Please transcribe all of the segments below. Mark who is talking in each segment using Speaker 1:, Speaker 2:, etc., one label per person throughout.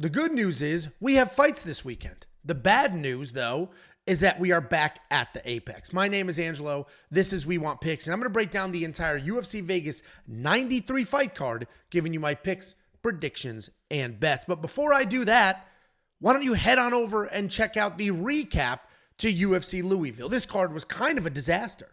Speaker 1: The good news is we have fights this weekend. The bad news, though, is that we are back at the Apex. My name is Angelo. This is We Want Picks, and I'm going to break down the entire UFC Vegas 93 fight card, giving you my picks, predictions, and bets. But before I do that, why don't you head on over and check out the recap to UFC Louisville. This card was kind of a disaster.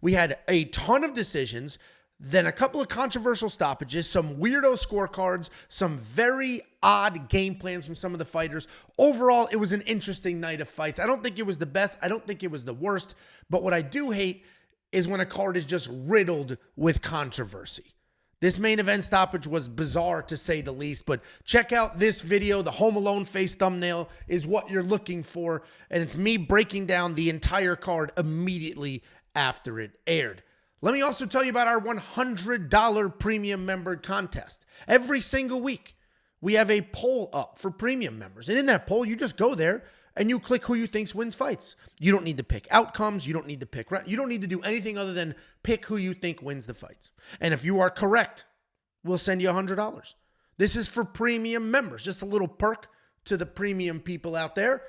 Speaker 1: We had a ton of decisions, then a couple of controversial stoppages, some weirdo scorecards, some very odd game plans from some of the fighters. Overall, it was an interesting night of fights. I don't think it was the best. I don't think it was the worst. But what I do hate is when a card is just riddled with controversy. This main event stoppage was bizarre to say the least, but check out this video. The Home Alone face thumbnail is what you're looking for, and it's me breaking down the entire card immediately after it aired. Let me also tell you about our $100 premium member contest. Every single week, we have a poll up for premium members. And in that poll, you just go there and you click who you think wins fights. You don't need to pick outcomes. You don't need to pick, you don't need to do anything other than pick who you think wins the fights. And if you are correct, we'll send you $100. This is for premium members. Just a little perk to the premium people out there.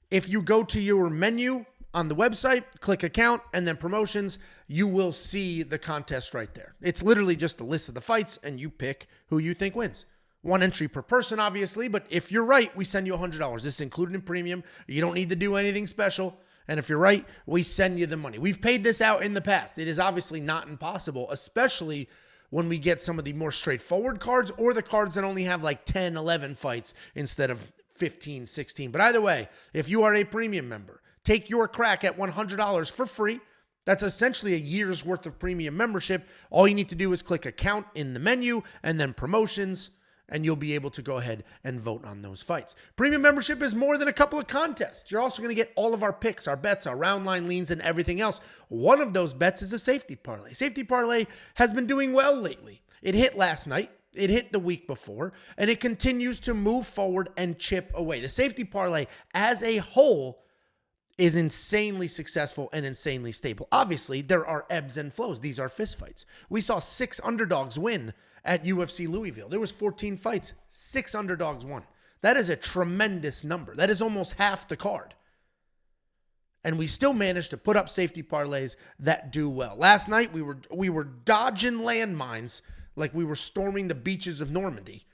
Speaker 1: If you go to your menu on the website, click account, and then promotions, you will see the contest right there. It's literally just a list of the fights, and you pick who you think wins. One entry per person, obviously, but if you're right, we send you $100. This is included in premium. You don't need to do anything special. And if you're right, we send you the money. We've paid this out in the past. It is obviously not impossible, especially when we get some of the more straightforward cards or the cards that only have like 10, 11 fights instead of 15, 16. But either way, if you are a premium member, take your crack at $100 for free. That's essentially a year's worth of premium membership. All you need to do is click account in the menu and then promotions, and you'll be able to go ahead and vote on those fights. Premium membership is more than a couple of contests. You're also going to get all of our picks, our bets, our round line leans, and everything else. One of those bets is a safety parlay. Safety parlay has been doing well lately. It hit last night. It hit the week before, and it continues to move forward and chip away. The safety parlay as a whole is insanely successful and insanely stable. Obviously, there are ebbs and flows. These are fistfights. We saw 6 underdogs win at UFC Louisville. There was 14 fights. 6 underdogs won. That is a tremendous number. That is almost half the card. And we still managed to put up safety parlays that do well. Last night, we were dodging landmines like we were storming the beaches of Normandy.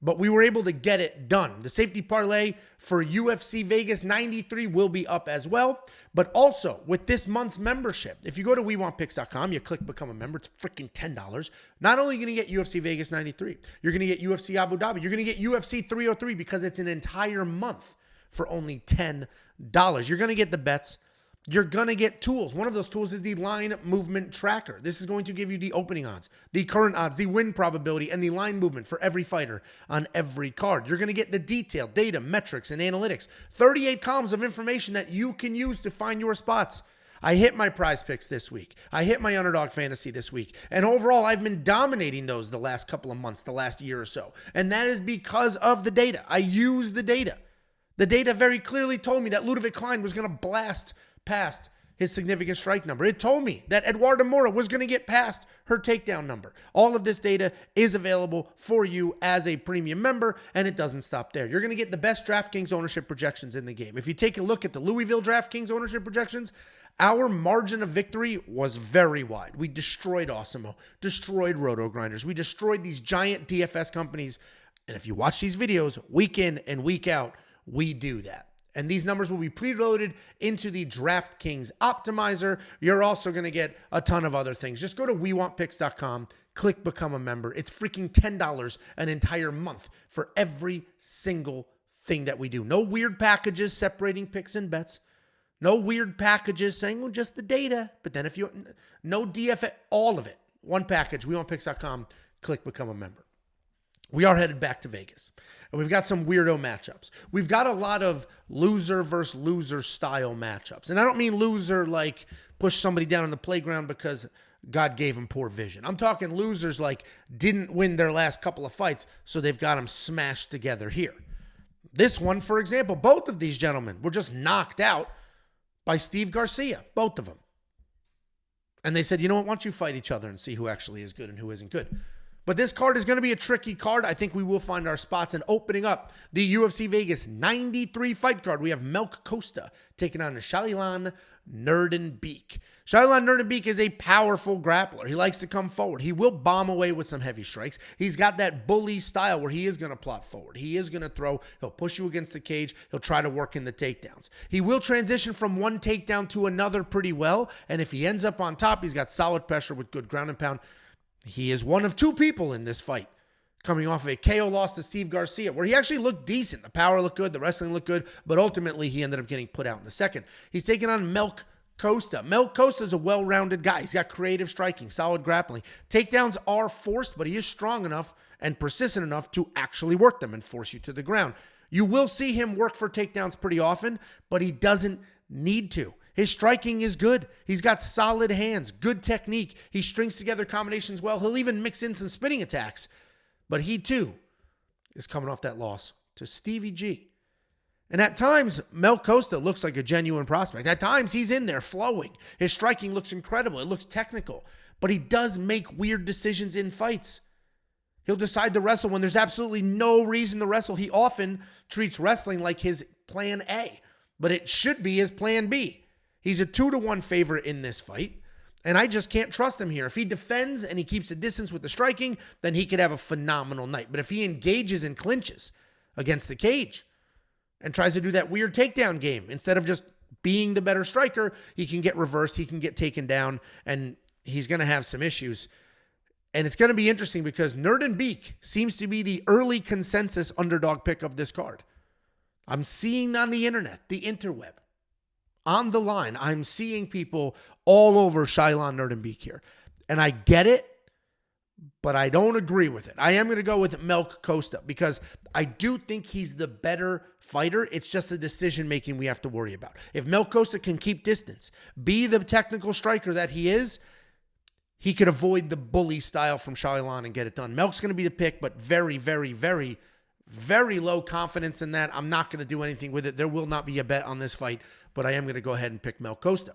Speaker 1: But we were able to get it done. The safety parlay for UFC Vegas 93 will be up as well. But also, with this month's membership, if you go to WeWantPicks.com, you click Become a Member, it's freaking $10. Not only are you going to get UFC Vegas 93, you're going to get UFC Abu Dhabi, you're going to get UFC 303 because it's an entire month for only $10. You're going to get the bets. You're going to get tools. One of those tools is the line movement tracker. This is going to give you the opening odds, the current odds, the win probability, and the line movement for every fighter on every card. You're going to get the detailed data, metrics, and analytics. 38 columns of information that you can use to find your spots. I hit my prize picks this week. I hit my underdog fantasy this week. And overall, I've been dominating those the last couple of months, the last year or so. And that is because of the data. I use the data. The data very clearly told me that Ludovic Klein was going to blast past his significant strike number. It told me that Eduarda Mora was going to get past her takedown number. All of this data is available for you as a premium member, and it doesn't stop there. You're going to get the best DraftKings ownership projections in the game. If you take a look at the Louisville DraftKings ownership projections, our margin of victory was very wide. We destroyed Osimo, destroyed Roto Grinders. We destroyed these giant DFS companies. And if you watch these videos week in and week out, we do that. And these numbers will be preloaded into the DraftKings optimizer. You're also going to get a ton of other things. Just go to WeWantPicks.com, click Become a Member. It's freaking $10 an entire month for every single thing that we do. No weird packages separating picks and bets. No weird packages saying, well, just the data. But then if you, no DFA, all of it. One package, WeWantPicks.com, click Become a Member. We are headed back to Vegas, and we've got some weirdo matchups. We've got a lot of loser versus loser style matchups. And I don't mean loser like push somebody down on the playground because God gave them poor vision. I'm talking losers like didn't win their last couple of fights, so they've got them smashed together here. This one, for example, both of these gentlemen were just knocked out by Steve Garcia, both of them. And they said, you know what, why don't you fight each other and see who actually is good and who isn't good. But this card is going to be a tricky card. I think we will find our spots. And opening up the UFC Vegas 93 fight card, we have Costa taking on Shayilan Nuerdanbieke. Shayilan Nuerdanbieke is a powerful grappler. He likes to come forward. He will bomb away with some heavy strikes. He's got that bully style where he is going to plot forward. He is going to throw. He'll push you against the cage. He'll try to work in the takedowns. He will transition from one takedown to another pretty well. And if he ends up on top, he's got solid pressure with good ground and pound. He is one of two people in this fight coming off of a KO loss to Steve Garcia, where he actually looked decent. The power looked good. The wrestling looked good. But ultimately, he ended up getting put out in the second. He's taking on Costa. Costa is a well-rounded guy. He's got creative striking, solid grappling. Takedowns are forced, but he is strong enough and persistent enough to actually work them and force you to the ground. You will see him work for takedowns pretty often, but he doesn't need to. His striking is good. He's got solid hands, good technique. He strings together combinations well. He'll even mix in some spinning attacks. But he, too, is coming off that loss to Stevie G. And at times, Costa looks like a genuine prospect. At times, he's in there flowing. His striking looks incredible. It looks technical. But he does make weird decisions in fights. He'll decide to wrestle when there's absolutely no reason to wrestle. He often treats wrestling like his plan A, but it should be his plan B. He's a 2-1 favorite in this fight, and I just can't trust him here. If he defends and he keeps a distance with the striking, then he could have a phenomenal night. But if he engages and clinches against the cage and tries to do that weird takedown game, instead of just being the better striker, he can get reversed, he can get taken down, and he's going to have some issues. And it's going to be interesting because Nuerdanbieke seems to be the early consensus underdog pick of this card. I'm seeing on the internet, the interweb, on the line, I'm seeing people all over Shayilan Nuerdanbieke here. And I get it, but I don't agree with it. I am going to go with Costa because I do think he's the better fighter. It's just the decision-making we have to worry about. If Costa can keep distance, be the technical striker that he is, he could avoid the bully style from Shayilan and get it done. Melk's going to be the pick, but very, very, very, very low confidence in that. I'm not going to do anything with it. There will not be a bet on this fight, but I am going to go ahead and pick Costa.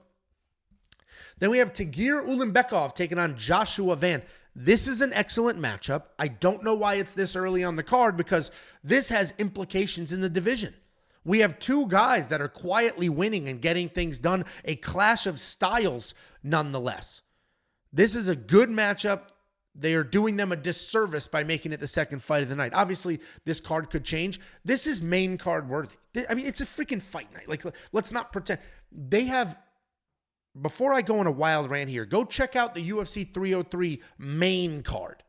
Speaker 1: Then we have Tagir Ulanbekov taking on Joshua Van. This is an excellent matchup. I don't know why it's this early on the card because this has implications in the division. We have two guys that are quietly winning and getting things done. A clash of styles nonetheless. This is a good matchup. They are doing them a disservice by making it the second fight of the night. Obviously, this card could change. This is main card worthy. I mean, it's a freaking fight night. Like, let's not pretend. They have, before I go on a wild rant here, go check out the UFC 303 main card.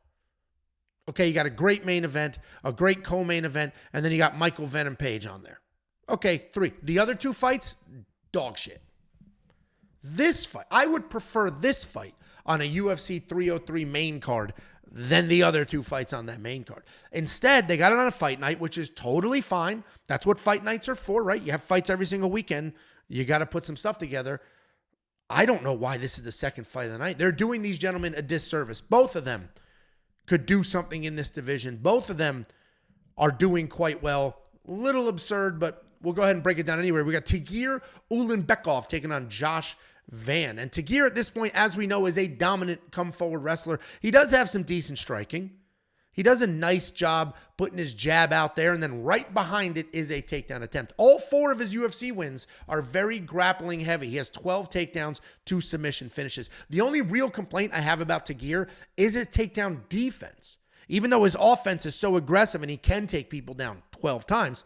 Speaker 1: Okay, you got a great main event, a great co-main event, and then you got Michael Venom Page on there. Okay, 3. The other 2 fights, dog shit. This fight, I would prefer this fight on a UFC 303 main card than the other 2 fights on that main card. Instead, they got it on a fight night, which is totally fine. That's what fight nights are for, right? You have fights every single weekend. You got to put some stuff together. I don't know why this is the second fight of the night. They're doing these gentlemen a disservice. Both of them could do something in this division. Both of them are doing quite well. A little absurd, but we'll go ahead and break it down anyway. We got Tagir Ulanbekov taking on Josh Van. And Tagir at this point, as we know, is a dominant come-forward wrestler. He does have some decent striking. He does a nice job putting his jab out there, and then right behind it is a takedown attempt. All 4 of his UFC wins are very grappling heavy. He has 12 takedowns, 2 submission finishes. The only real complaint I have about Tagir is his takedown defense. Even though his offense is so aggressive and he can take people down 12 times,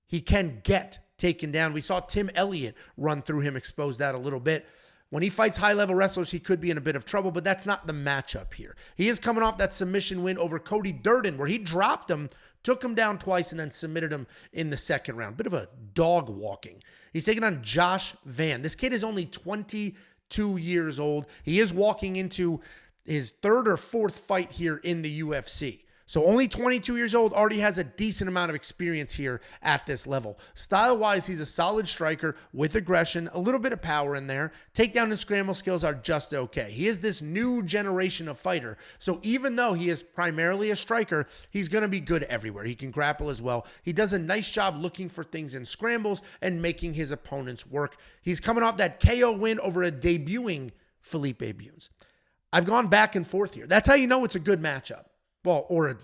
Speaker 1: he can get taken down. We saw Tim Elliott run through him, expose that a little bit. When he fights high-level wrestlers, he could be in a bit of trouble, but that's not the matchup here. He is coming off that submission win over Cody Durden, where he dropped him, took him down twice, and then submitted him in the second round. Bit of a dog walking. He's taking on Josh Van. This kid is only 22 years old. He is walking into his 3rd or 4th fight here in the UFC. So only 22 years old, already has a decent amount of experience here at this level. Style-wise, he's a solid striker with aggression, a little bit of power in there. Takedown and scramble skills are just okay. He is this new generation of fighter. So even though he is primarily a striker, he's going to be good everywhere. He can grapple as well. He does a nice job looking for things in scrambles and making his opponents work. He's coming off that KO win over a debuting Felipe Bunes. I've gone back and forth here. That's how you know it's a good matchup. well, or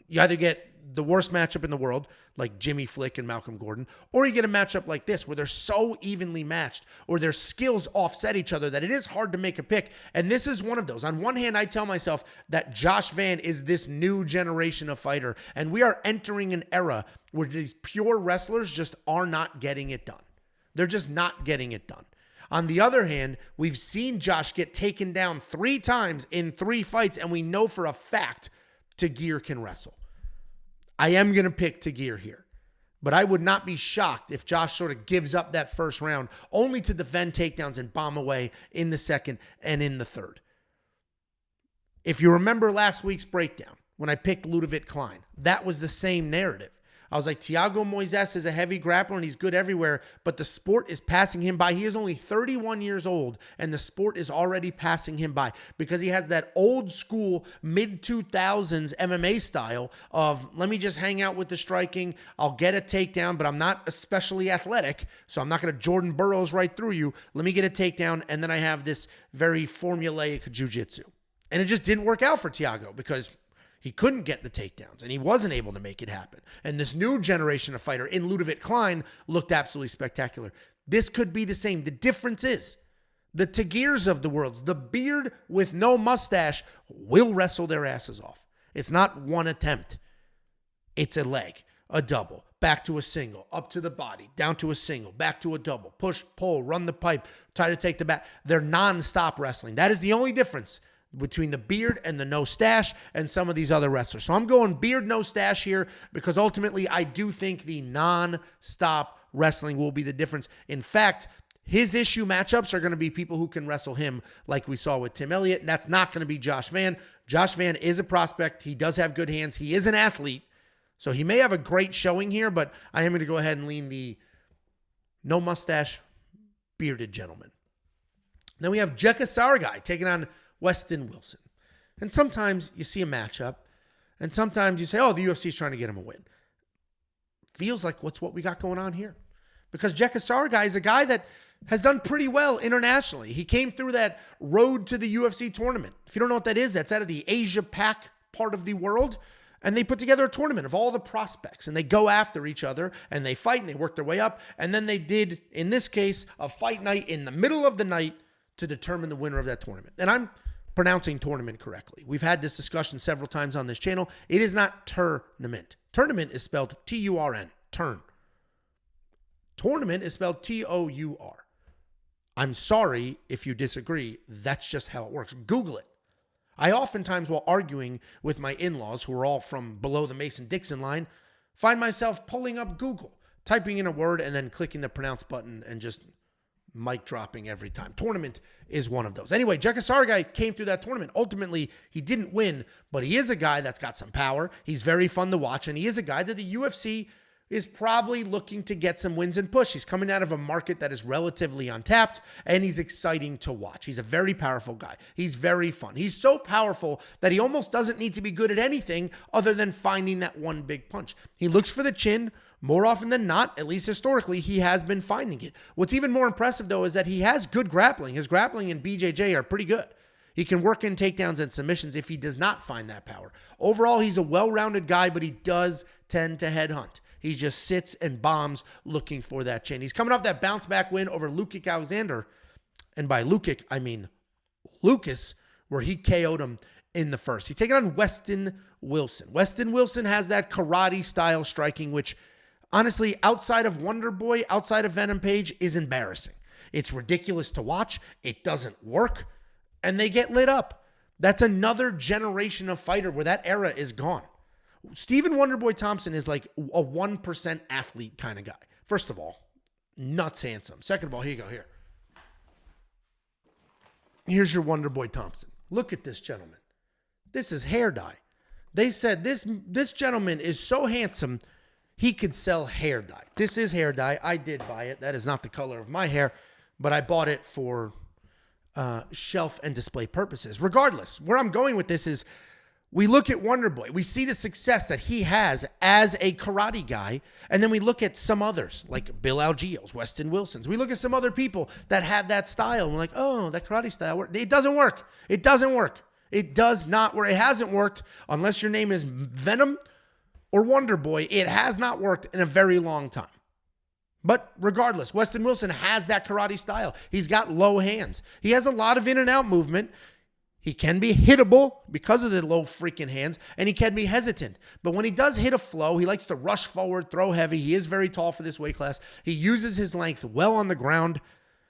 Speaker 1: you either get the worst matchup in the world, like Jimmy Flick and Malcolm Gordon, or you get a matchup like this where they're so evenly matched or their skills offset each other that it is hard to make a pick. And this is one of those. On one hand, I tell myself that Josh Van is this new generation of fighter, and we are entering an era where these pure wrestlers just are not getting it done. They're just not getting it done. On the other hand, we've seen Josh get taken down 3 times in 3 fights, and we know for a fact Tagir can wrestle. I am going to pick Tagir here, but I would not be shocked if Josh sort of gives up that first round only to defend takedowns and bomb away in the second and in the third. If you remember last week's breakdown, when I picked Ludovic Klein, that was the same narrative. I was like, Thiago Moises is a heavy grappler and he's good everywhere, but the sport is passing him by. He is only 31 years old and the sport is already passing him by because he has that old school mid-2000s MMA style of let me just hang out with the striking. I'll get a takedown, but I'm not especially athletic, so I'm not going to Jordan Burroughs right through you. Let me get a takedown, and then I have this very formulaic jiu-jitsu. And it just didn't work out for Thiago because he couldn't get the takedowns, and he wasn't able to make it happen. And this new generation of fighter in Ludovic Klein looked absolutely spectacular. This could be the same. The difference is the Tagirs of the world, the beard with no mustache, will wrestle their asses off. It's not one attempt. It's a leg, a double, back to a single, up to the body, down to a single, back to a double, push, pull, run the pipe, try to take the back. They're nonstop wrestling. That is the only difference between the beard and the no stash and some of these other wrestlers. So I'm going beard, no stash here because ultimately I do think the non-stop wrestling will be the difference. In fact, his issue matchups are going to be people who can wrestle him like we saw with Tim Elliott, and that's not going to be Josh Van. Josh Van is a prospect. He does have good hands. He is an athlete. So he may have a great showing here, but I am going to go ahead and lean the no mustache, bearded gentleman. Then we have Jeka Saragih taking on Westin Wilson. And sometimes you see a matchup, and sometimes you say, oh, the UFC is trying to get him a win. Feels like what's what we got going on here. Because Jeka Saragih is a guy that has done pretty well internationally. He came through that road to the UFC tournament. If you don't know what that is, that's out of the Asia Pac part of the world. And they put together a tournament of all the prospects, and they go after each other, and they fight, and they work their way up. And then they did, in this case, a fight night in the middle of the night to determine the winner of that tournament. And I'm pronouncing tournament correctly. We've had this discussion several times on this channel. It is not tournament. Tournament is spelled T-U-R-N. Turn. Tournament is spelled T-O-U-R. I'm sorry if you disagree. That's just how it works. Google it. I oftentimes, while arguing with my in-laws, who are all from below the Mason-Dixon line, find myself pulling up Google, typing in a word, and then clicking the pronounce button and just mic dropping every time. Tournament is one of those. Anyway, Jeka Saragih came through that tournament. Ultimately, he didn't win, but he is a guy that's got some power. He's very fun to watch, and he is a guy that the UFC is probably looking to get some wins and push. He's coming out of a market that is relatively untapped, and he's exciting to watch. He's a very powerful guy. He's very fun. He's so powerful that he almost doesn't need to be good at anything other than finding that one big punch. He looks for the chin. More often than not, at least historically, he has been finding it. What's even more impressive, though, is that he has good grappling. His grappling and BJJ are pretty good. He can work in takedowns and submissions if he does not find that power. Overall, he's a well-rounded guy, but he does tend to headhunt. He just sits and bombs looking for that chin. He's coming off that bounce-back win over Lukic Alexander. And by Lukic, I mean Lucas, where he KO'd him in the first. He's taking on Westin Wilson. Westin Wilson has that karate-style striking, which honestly, outside of Wonder Boy, outside of Venom Page, is embarrassing. It's ridiculous to watch. It doesn't work. And they get lit up. That's another generation of fighter where that era is gone. Stephen Wonderboy Thompson is like a 1% athlete kind of guy. First of all, nuts handsome. Second of all, here you go. Here. Here's your Wonderboy Thompson. Look at this gentleman. This is hair dye. They said this gentleman is so handsome, he could sell hair dye. This is hair dye. I did buy it. That is not the color of my hair, but I bought it for shelf and display purposes. Regardless, where I'm going with this is we look at Wonder Boy. We see the success that he has as a karate guy, and then we look at some others like Bill Algeo's, Westin Wilson's. We look at some other people that have that style, and we're like, oh, that karate style, it doesn't work. It doesn't work. It does not work. It hasn't worked unless your name is Venom or Wonder Boy. It has not worked in a very long time. But regardless, Westin Wilson has that karate style. He's got low hands. He has a lot of in and out movement. He can be hittable because of the low freaking hands, and he can be hesitant. But when he does hit a flow, he likes to rush forward, throw heavy. He is very tall for this weight class. He uses his length well on the ground.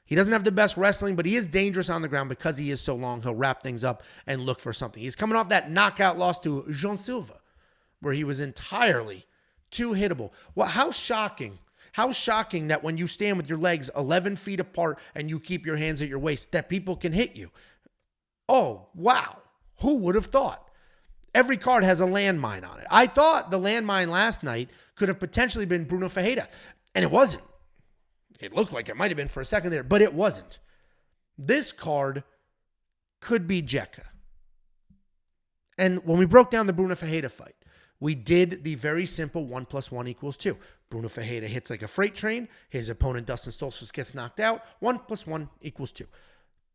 Speaker 1: He doesn't have the best wrestling, but he is dangerous on the ground because he is so long. He'll wrap things up and look for something. He's coming off that knockout loss to Jean Silva, where he was entirely too hittable. Well, how shocking that when you stand with your legs 11 feet apart and you keep your hands at your waist, that people can hit you. Oh, wow. Who would have thought? Every card has a landmine on it. I thought the landmine last night could have potentially been Bruno Ferreira, and it wasn't. It looked like it might have been for a second there, but it wasn't. This card could be Jeka. And when we broke down the Bruno Ferreira fight, we did the very simple 1 + 1 = 2. Bruno Ferreira hits like a freight train. His opponent, Dustin Stoltzfus, gets knocked out. 1 + 1 = 2.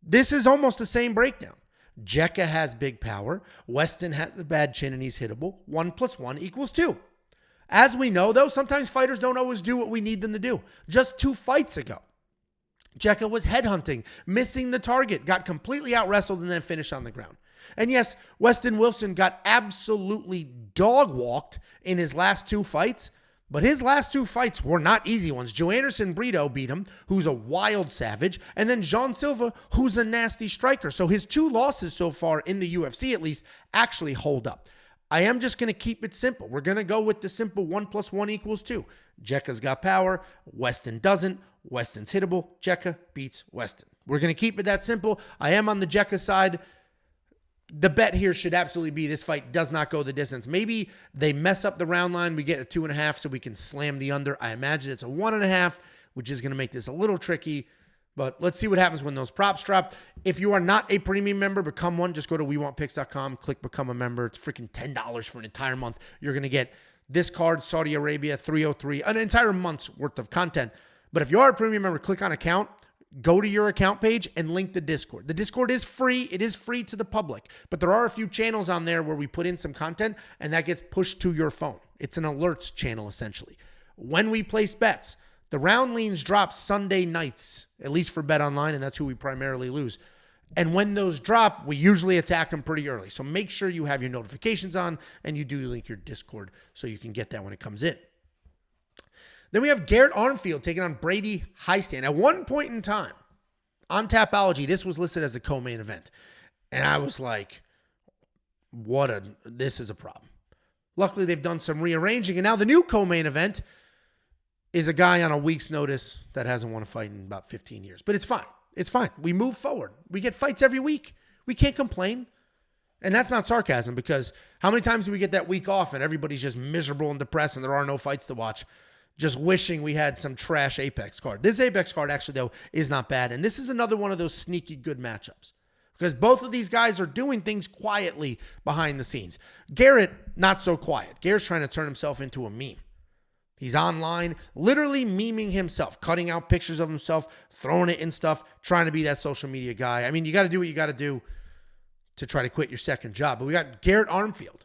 Speaker 1: This is almost the same breakdown. Jeka has big power. Westin has a bad chin and he's hittable. 1 + 1 = 2. As we know, though, sometimes fighters don't always do what we need them to do. Just 2 fights ago, Jeka was headhunting, missing the target, got completely out-wrestled, and then finished on the ground. And yes, Westin Wilson got absolutely dog-walked in his last 2 fights, but his last 2 fights were not easy ones. Joanderson Brito beat him, who's a wild savage, and then Jean Silva, who's a nasty striker. So his 2 losses so far in the UFC, at least, actually hold up. I am just going to keep it simple. We're going to go with the simple 1 + 1 = 2. Jeka's got power. Westin doesn't. Westin's hittable. Jeka beats Westin. We're going to keep it that simple. I am on the Jeka side. The bet here should absolutely be this fight does not go the distance. Maybe they mess up the round line. We get a 2.5 so we can slam the under. I imagine it's a 1.5, which is going to make this a little tricky. But let's see what happens when those props drop. If you are not a premium member, become one. Just go to WeWantPicks.com, click Become a Member. It's freaking $10 for an entire month. You're going to get this card, Saudi Arabia, 303, an entire month's worth of content. But if you are a premium member, click on account. Go to your account page and link the Discord. The Discord is free. It is free to the public. But there are a few channels on there where we put in some content and that gets pushed to your phone. It's an alerts channel, essentially. When we place bets, the round leans drop Sunday nights, at least for Bet Online, and that's who we primarily lose. And when those drop, we usually attack them pretty early. So make sure you have your notifications on and you do link your Discord so you can get that when it comes in. Then we have Garrett Armfield taking on Brady Hiestand. At one point in time, on Tapology, this was listed as the co-main event. And I was like, this is a problem. Luckily, they've done some rearranging. And now the new co-main event is a guy on a week's notice that hasn't won a fight in about 15 years. But it's fine. It's fine. We move forward. We get fights every week. We can't complain. And that's not sarcasm, because how many times do we get that week off and everybody's just miserable and depressed and there are no fights to watch? Just wishing we had some trash Apex card. This Apex card actually, though, is not bad. And this is another one of those sneaky good matchups, because both of these guys are doing things quietly behind the scenes. Garrett, not so quiet. Garrett's trying to turn himself into a meme. He's online, literally memeing himself, cutting out pictures of himself, throwing it in stuff, trying to be that social media guy. I mean, you got to do what you got to do to try to quit your second job. But we got Garrett Armfield.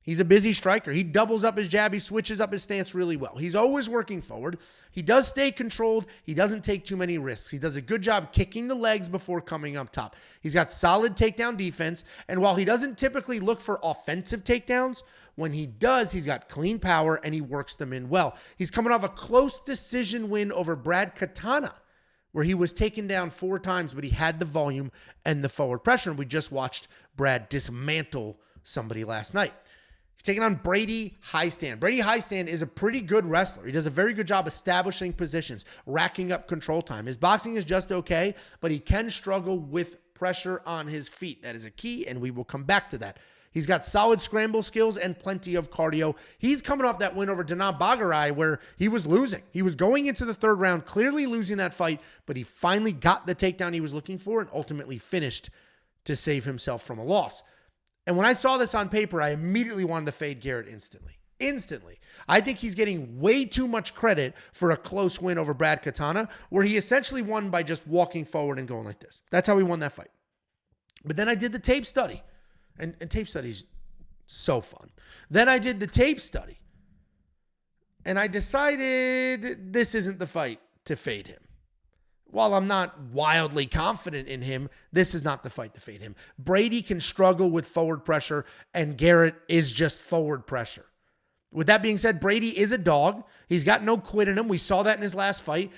Speaker 1: He's a busy striker. He doubles up his jab. He switches up his stance really well. He's always working forward. He does stay controlled. He doesn't take too many risks. He does a good job kicking the legs before coming up top. He's got solid takedown defense. And while he doesn't typically look for offensive takedowns, when he does, he's got clean power and he works them in well. He's coming off a close decision win over Brad Katana, where he was taken down 4 times, but he had the volume and the forward pressure. And we just watched Brad dismantle somebody last night. He's taking on Brady Hiestand. Brady Hiestand is a pretty good wrestler. He does a very good job establishing positions, racking up control time. His boxing is just okay, but he can struggle with pressure on his feet. That is a key, and we will come back to that. He's got solid scramble skills and plenty of cardio. He's coming off that win over Danam Bagarai, where he was losing. He was going into the 3rd round, clearly losing that fight, but he finally got the takedown he was looking for and ultimately finished to save himself from a loss. And when I saw this on paper, I immediately wanted to fade Garrett instantly. Instantly. I think he's getting way too much credit for a close win over Brad Katana, where he essentially won by just walking forward and going like this. That's how he won that fight. But then I did the tape study. And tape studies, so fun. Then I did the tape study. And I decided this isn't the fight to fade him. While I'm not wildly confident in him, this is not the fight to fade him. Brady can struggle with forward pressure, and Garrett is just forward pressure. With that being said, Brady is a dog. He's got no quit in him. We saw that in his last fight.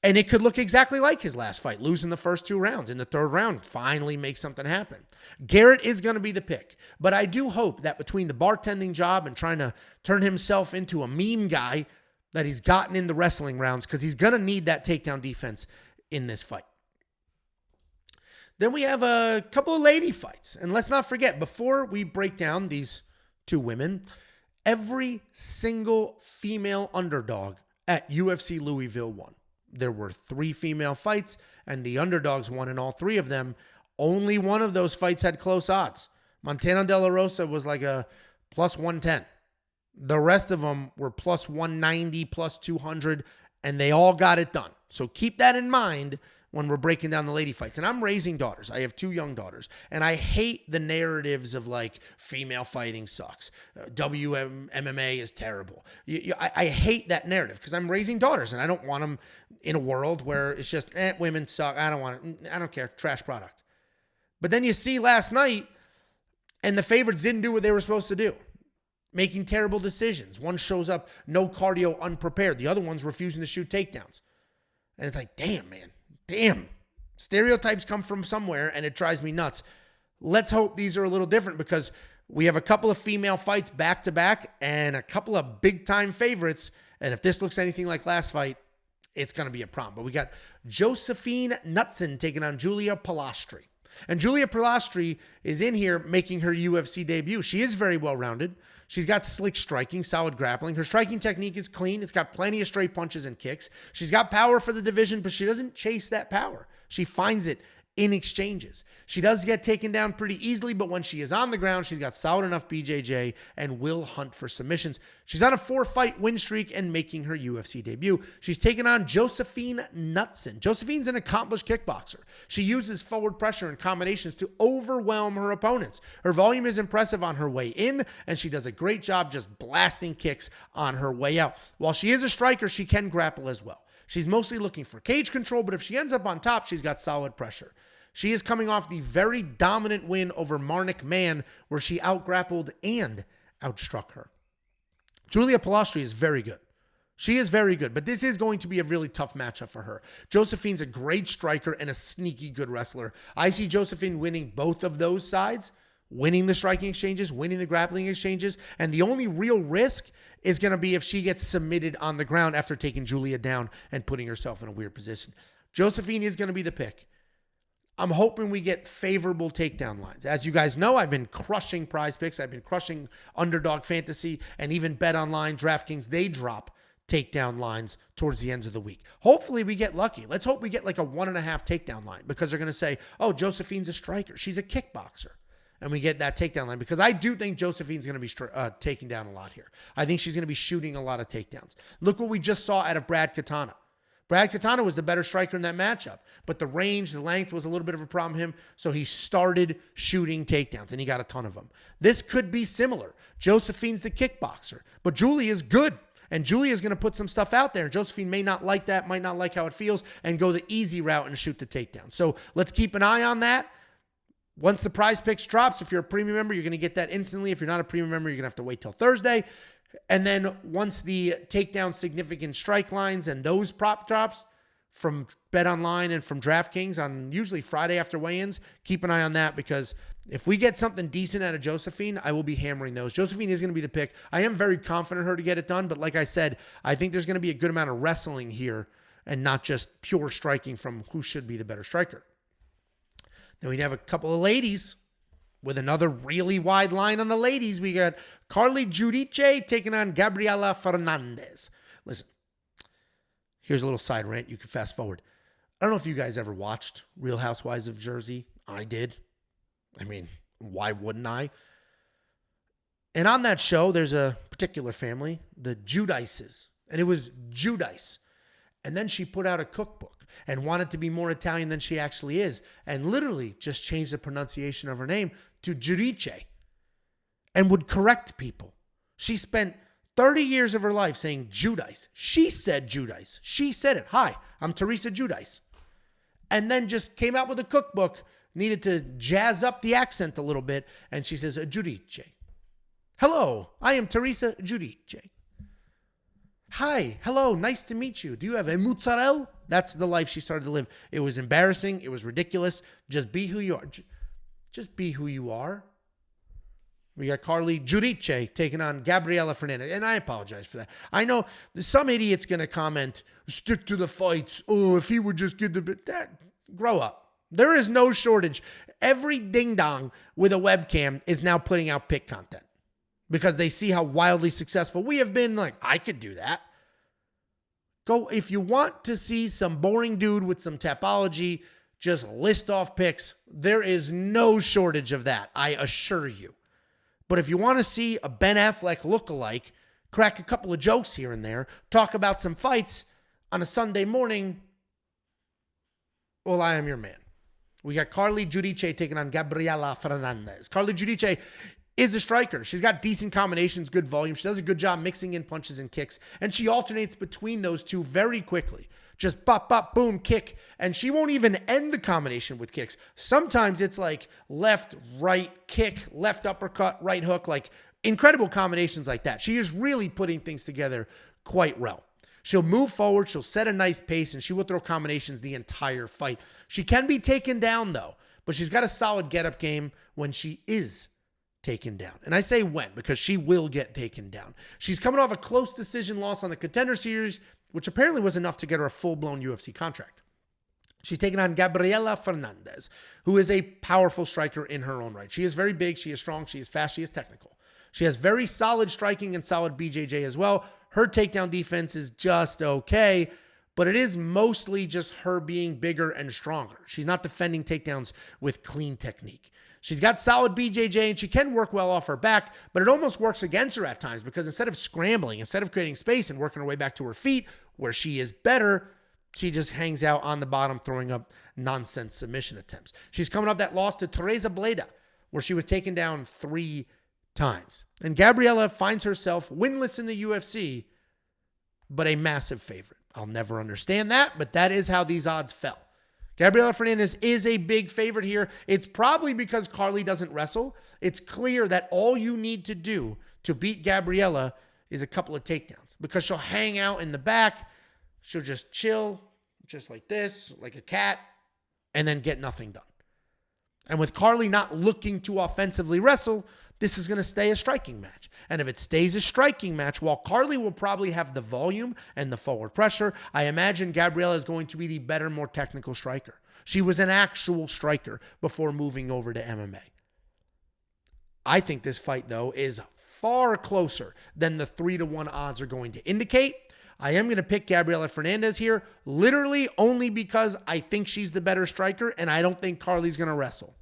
Speaker 1: And it could look exactly like his last fight, losing the first 2 rounds. In the 3rd round, finally make something happen. Garrett is going to be the pick. But I do hope that between the bartending job and trying to turn himself into a meme guy, that he's gotten in the wrestling rounds, because he's going to need that takedown defense in this fight. Then we have a couple of lady fights. And let's not forget, before we break down these 2 women, every single female underdog at UFC Louisville won. There were 3 female fights, and the underdogs won in all 3 of them. Only one of those fights had close odds. Montana De La Rosa was like a plus 110. The rest of them were plus 190, plus 200, and they all got it done. So keep that in mind when we're breaking down the lady fights. And I'm raising daughters. I have 2 young daughters. And I hate the narratives of like female fighting sucks. WMMA is terrible. I hate that narrative because I'm raising daughters and I don't want them in a world where it's just, women suck. I don't care. Trash product. But then you see last night and the favorites didn't do what they were supposed to do. Making terrible decisions. One shows up, no cardio, unprepared. The other one's refusing to shoot takedowns. And it's like, damn, man. Damn. Stereotypes come from somewhere, and it drives me nuts. Let's hope these are a little different because we have a couple of female fights back-to-back and a couple of big-time favorites. And if this looks anything like last fight, it's going to be a problem. But we got Josefine Knutsson taking on Julia Polastri. And Julia Polastri is in here making her UFC debut. She is very well-rounded. She's got slick striking, solid grappling. Her striking technique is clean. It's got plenty of straight punches and kicks. She's got power for the division, but she doesn't chase that power. She finds it in exchanges. She does get taken down pretty easily, but when she is on the ground, she's got solid enough BJJ and will hunt for submissions. She's on a 4-fight win streak and making her UFC debut. She's taken on Josefine Knutsson. Josephine's an accomplished kickboxer. She uses forward pressure and combinations to overwhelm her opponents. Her volume is impressive on her way in, and she does a great job just blasting kicks on her way out. While she is a striker, she can grapple as well. She's mostly looking for cage control, but if she ends up on top, she's got solid pressure. She is coming off the very dominant win over Marnik Mann, where she outgrappled and outstruck her. Julia Polastri is very good. She is very good, but this is going to be a really tough matchup for her. Josephine's a great striker and a sneaky good wrestler. I see Josephine winning both of those sides, winning the striking exchanges, winning the grappling exchanges, and the only real risk is going to be if she gets submitted on the ground after taking Julia down and putting herself in a weird position. Josephine is going to be the pick. I'm hoping we get favorable takedown lines. As you guys know, I've been crushing prize picks. I've been crushing underdog fantasy and even bet online. DraftKings, they drop takedown lines towards the end of the week. Hopefully we get lucky. Let's hope we get like a 1.5 takedown line because they're going to say, oh, Josephine's a striker. She's a kickboxer. And we get that takedown line because I do think Josephine's going to be taking down a lot here. I think she's going to be shooting a lot of takedowns. Look what we just saw out of Brad Katana. Brad Katana was the better striker in that matchup, but the range, the length was a little bit of a problem for him, so he started shooting takedowns, and he got a ton of them. This could be similar. Josephine's the kickboxer, but Julie is good, and Julie is going to put some stuff out there, and Josephine may not like that, might not like how it feels, and go the easy route and shoot the takedown. So let's keep an eye on that. Once the prize picks drops, if you're a premium member, you're going to get that instantly. If you're not a premium member, you're going to have to wait till Thursday. And then once the takedown significant strike lines and those prop drops from BetOnline and from DraftKings on usually Friday after weigh-ins, keep an eye on that because if we get something decent out of Josephine, I will be hammering those. Josephine is going to be the pick. I am very confident in her to get it done, but like I said, I think there's going to be a good amount of wrestling here and not just pure striking from who should be the better striker. Then we'd have a couple of ladies with another really wide line on the ladies. We got Carli Judice taking on Gabriella Fernandes. Listen, here's a little side rant. You can fast forward. I don't know if you guys ever watched Real Housewives of Jersey. I did. I mean, why wouldn't I? And on that show, there's a particular family, the Judices. And it was Judice. And then she put out a cookbook and wanted to be more Italian than she actually is, and literally just changed the pronunciation of her name to Judice and would correct people. She spent 30 years of her life saying Judice. She said Judice. She said it. Hi, I'm Teresa Judice. And then just came out with a cookbook, needed to jazz up the accent a little bit, and she says Judice. Hello, I am Teresa Judice. Hi, hello, nice to meet you. Do you have a mozzarella? That's the life she started to live. It was embarrassing. It was ridiculous. Just be who you are. Just be who you are. We got Carli Judice taking on Gabriella Fernandes. And I apologize for that. I know some idiot's going to comment, stick to the fights. Oh, if he would just get the bit. That, grow up. There is no shortage. Every ding-dong with a webcam is now putting out pick content because they see how wildly successful we have been. Like, I could do that. Go, if you want to see some boring dude with some topology, just list off picks. There is no shortage of that, I assure you. But if you want to see a Ben Affleck lookalike, crack a couple of jokes here and there, talk about some fights on a Sunday morning, well, I am your man. We got Carli Judice taking on Gabriella Fernandes. Carli Judice is a striker. She's got decent combinations, good volume. She does a good job mixing in punches and kicks, and she alternates between those two very quickly. Just bop, bop, boom, kick, and she won't even end the combination with kicks. Sometimes it's like left, right, kick, left uppercut, right hook, like incredible combinations like that. She is really putting things together quite well. She'll move forward, she'll set a nice pace, and she will throw combinations the entire fight. She can be taken down, though, but she's got a solid get-up game when she is taken down. And I say when, because she will get taken down. She's coming off a close decision loss on the Contender Series, which apparently was enough to get her a full-blown UFC contract. She's taking on Gabriella Fernandes, who is a powerful striker in her own right. She is very big, she is strong, she is fast, she is technical. She has very solid striking and solid BJJ as well. Her takedown defense is just okay, but it is mostly just her being bigger and stronger. She's not defending takedowns with clean technique. She's got solid BJJ and she can work well off her back, but it almost works against her at times because instead of scrambling, instead of creating space and working her way back to her feet where she is better, she just hangs out on the bottom throwing up nonsense submission attempts. She's coming off that loss to Teresa Bleda where she was taken down 3 times. And Gabriella finds herself winless in the UFC, but a massive favorite. I'll never understand that, but that is how these odds fell. Gabriella Fernandes is a big favorite here. It's probably because Carli doesn't wrestle. It's clear that all you need to do to beat Gabriella is a couple of takedowns because she'll hang out in the back. She'll just chill, just like this, like a cat, and then get nothing done. And with Carli not looking to offensively wrestle, this is going to stay a striking match. And if it stays a striking match, while Carli will probably have the volume and the forward pressure, I imagine Gabriella is going to be the better, more technical striker. She was an actual striker before moving over to MMA. I think this fight, though, is far closer than the 3-1 odds are going to indicate. I am going to pick Gabriella Fernandes here, literally only because I think she's the better striker, and I don't think Carli's going to wrestle.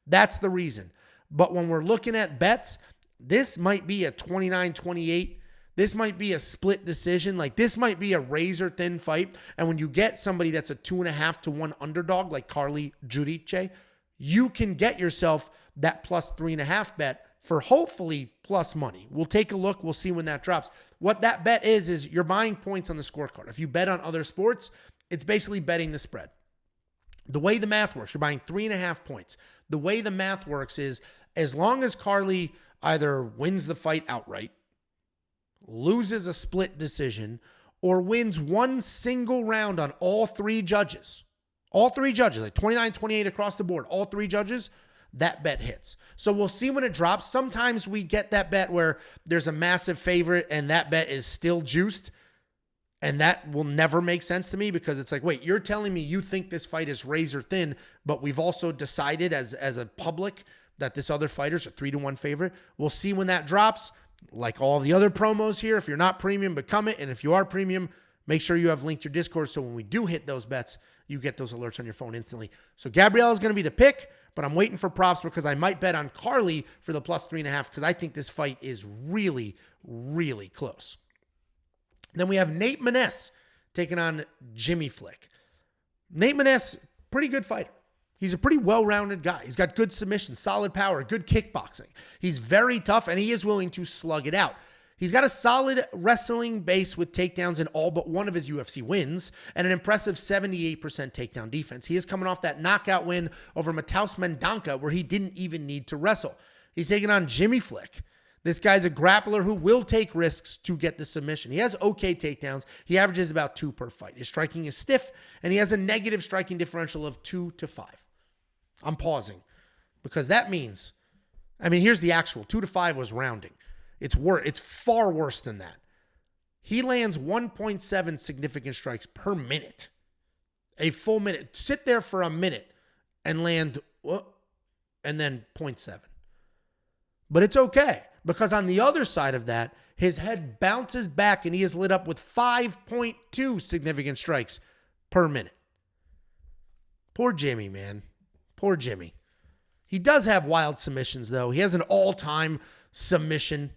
Speaker 1: That's the reason. But when we're looking at bets, this might be a 29-28. This might be a split decision. Like, this might be a razor-thin fight. And when you get somebody that's a 2.5 to 1 underdog, like Carli Judice, you can get yourself that plus 3.5 bet for hopefully plus money. We'll take a look. We'll see when that drops. What that bet is you're buying points on the scorecard. If you bet on other sports, it's basically betting the spread. The way the math works, you're buying 3.5 points. The way the math works is as long as Carli either wins the fight outright, loses a split decision, or wins one single round on all 3 judges, like 29-28 across the board, all 3 judges, that bet hits. So we'll see when it drops. Sometimes we get that bet where there's a massive favorite and that bet is still juiced. And that will never make sense to me because it's like, wait, you're telling me you think this fight is razor thin, but we've also decided as a public that this other fighter's a 3-1 favorite. We'll see when that drops. Like all the other promos here, if you're not premium, become it. And if you are premium, make sure you have linked your Discord so when we do hit those bets, you get those alerts on your phone instantly. So Gabriella is going to be the pick, but I'm waiting for props because I might bet on Carli for the plus 3.5 because I think this fight is really, really close. Then we have Nate Maness taking on Jimmy Flick. Nate Maness, pretty good fighter. He's a pretty well-rounded guy. He's got good submission, solid power, good kickboxing. He's very tough, and he is willing to slug it out. He's got a solid wrestling base with takedowns in all but one of his UFC wins and an impressive 78% takedown defense. He is coming off that knockout win over Mataus Mendonça where he didn't even need to wrestle. He's taking on Jimmy Flick. This guy's a grappler who will take risks to get the submission. He has okay takedowns. He averages about 2 per fight. His striking is stiff, and he has a negative striking differential of 2 to 5. I'm pausing because that means, here's the actual. 2 to 5 was rounding. It's far worse than that. He lands 1.7 significant strikes per minute. A full minute. Sit there for a minute and land, and then 0.7. But it's okay because on the other side of that, his head bounces back and he is lit up with 5.2 significant strikes per minute. Poor Jimmy, man. Poor Jimmy. He does have wild submissions, though. He has an all-time submission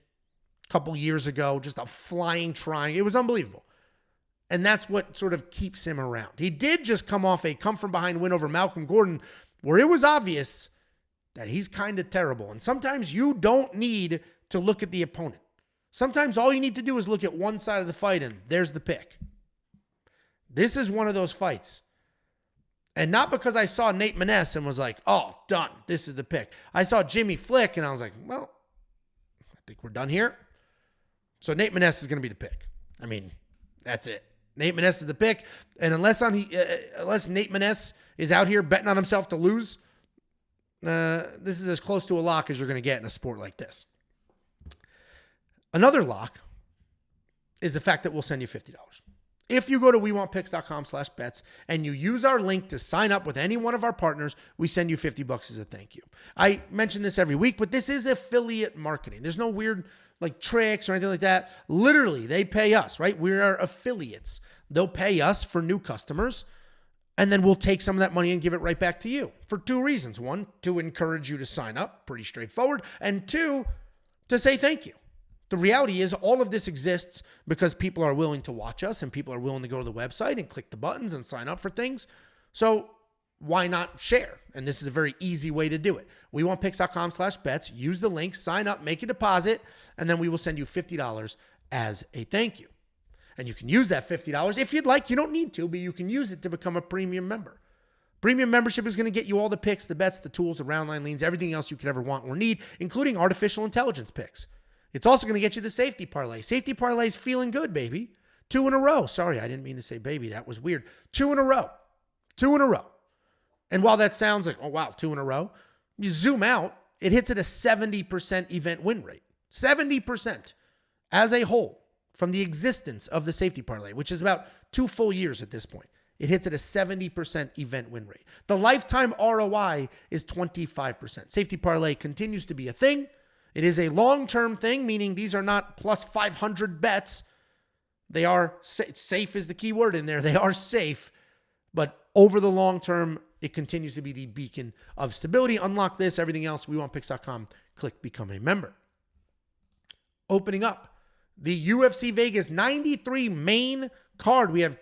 Speaker 1: a couple years ago, just a flying triangle. It was unbelievable. And that's what sort of keeps him around. He did just come off a come-from-behind win over Malcolm Gordon where it was obvious that he's kind of terrible. And sometimes you don't need to look at the opponent. Sometimes all you need to do is look at one side of the fight and there's the pick. This is one of those fights. And not because I saw Nate Maness and was like, oh, done. This is the pick. I saw Jimmy Flick and I was like, well, I think we're done here. So Nate Maness is going to be the pick. That's it. Nate Maness is the pick. And unless Nate Maness is out here betting on himself to lose, this is as close to a lock as you're going to get in a sport like this. Another lock is the fact that we'll send you $50. If you go to wewantpicks.com/bets and you use our link to sign up with any one of our partners, we send you $50 as a thank you. I mention this every week, but this is affiliate marketing. There's no weird tricks or anything like that. Literally, they pay us, right? We are affiliates. They'll pay us for new customers, and then we'll take some of that money and give it right back to you for 2 reasons. 1, to encourage you to sign up, pretty straightforward, and 2, to say thank you. The reality is all of this exists because people are willing to watch us and people are willing to go to the website and click the buttons and sign up for things. So why not share? And this is a very easy way to do it. wewantpicks.com/bets. Use the link, sign up, make a deposit, and then we will send you $50 as a thank you. And you can use that $50 if you'd like. You don't need to, but you can use it to become a premium member. Premium membership is going to get you all the picks, the bets, the tools, the round line leans, everything else you could ever want or need, including artificial intelligence picks. It's also going to get you the safety parlay. Safety parlay is feeling good, baby. 2 in a row. Sorry, I didn't mean to say baby. That was weird. 2 in a row. 2 in a row. And while that sounds like, oh, wow, 2 in a row, you zoom out, it hits at a 70% event win rate. 70% as a whole from the existence of the safety parlay, which is about 2 full years at this point. It hits at a 70% event win rate. The lifetime ROI is 25%. Safety parlay continues to be a thing. It is a long-term thing, meaning these are not plus 500 bets. They are safe is the key word in there. They are safe, but over the long term, it continues to be the beacon of stability. Unlock this, everything else, wewantpicks.com. Click become a member. Opening up the UFC Vegas 93 main card, we have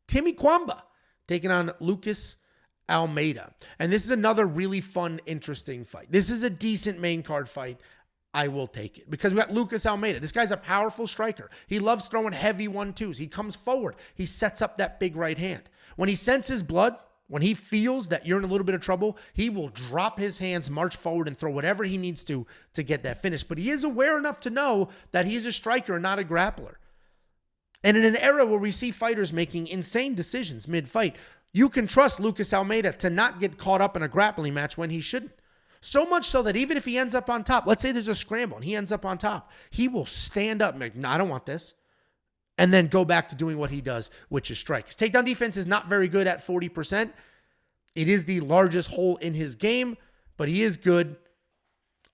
Speaker 1: Timmy Cuamba taking on Lucas Almeida. And this is another really fun, interesting fight. This is a decent main card fight. I will take it because we got Lucas Almeida. This guy's a powerful striker. He loves throwing heavy 1-2s. He comes forward. He sets up that big right hand. When he senses blood, when he feels that you're in a little bit of trouble, he will drop his hands, march forward, and throw whatever he needs to get that finish. But he is aware enough to know that he's a striker, not a grappler. And in an era where we see fighters making insane decisions mid-fight, you can trust Lucas Almeida to not get caught up in a grappling match when he shouldn't. So much so that even if he ends up on top, let's say there's a scramble and he ends up on top, he will stand up and be like, no, I don't want this. And then go back to doing what he does, which is strike. His takedown defense is not very good at 40%. It is the largest hole in his game, but he is good,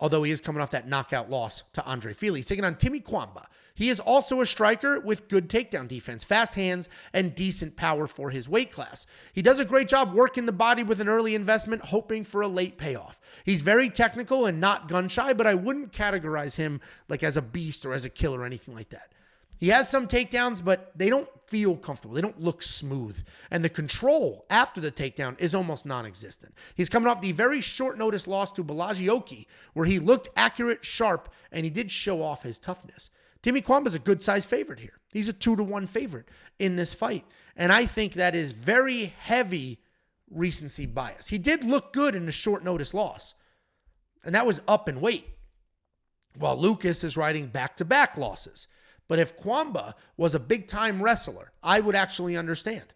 Speaker 1: although he is coming off that knockout loss to Andre Fili. He's taking on Timmy Cuamba. He is also a striker with good takedown defense, fast hands, and decent power for his weight class. He does a great job working the body with an early investment, hoping for a late payoff. He's very technical and not gun-shy, but I wouldn't categorize him like as a beast or as a killer or anything like that. He has some takedowns, but they don't feel comfortable. They don't look smooth. And the control after the takedown is almost non-existent. He's coming off the very short notice loss to Balajioki, where he looked accurate, sharp, and he did show off his toughness. Timmy Cuamba is a good size favorite here. He's a 2-1 favorite in this fight. And I think that is very heavy recency bias. He did look good in a short notice loss. And that was up in weight. While Lucas is riding back-to-back losses. But if Cuamba was a big-time wrestler, I would actually understand,